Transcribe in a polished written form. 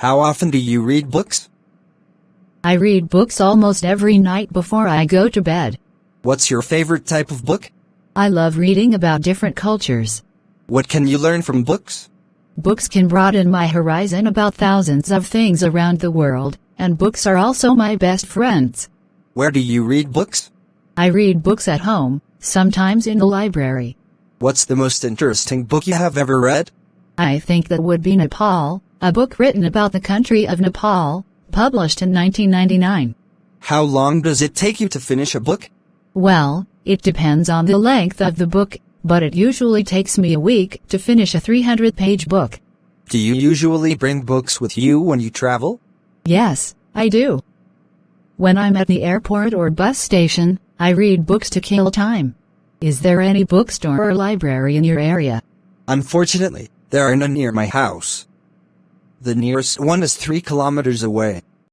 How often do you read books? I read books almost every night before I go to bed. What's your favorite type of book? I love reading about different cultures. What can you learn from books? Books can broaden my horizon about thousands of things around the world, and books are also my best friends. Where do you read books? I read books at home, sometimes in the library. What's the most interesting book you have ever read? I think that would be Nepal, a book written about the country of Nepal, published in 1999. How long does it take you to finish a book? Well, it depends on the length of the book, but it usually takes me a week to finish a 300-page book. Do you usually bring books with you when you travel? Yes, I do. When I'm at the airport or bus station, I read books to kill time. Is there any bookstore or library in your area? Unfortunately, there are none near my house. The nearest one is 3 kilometers away.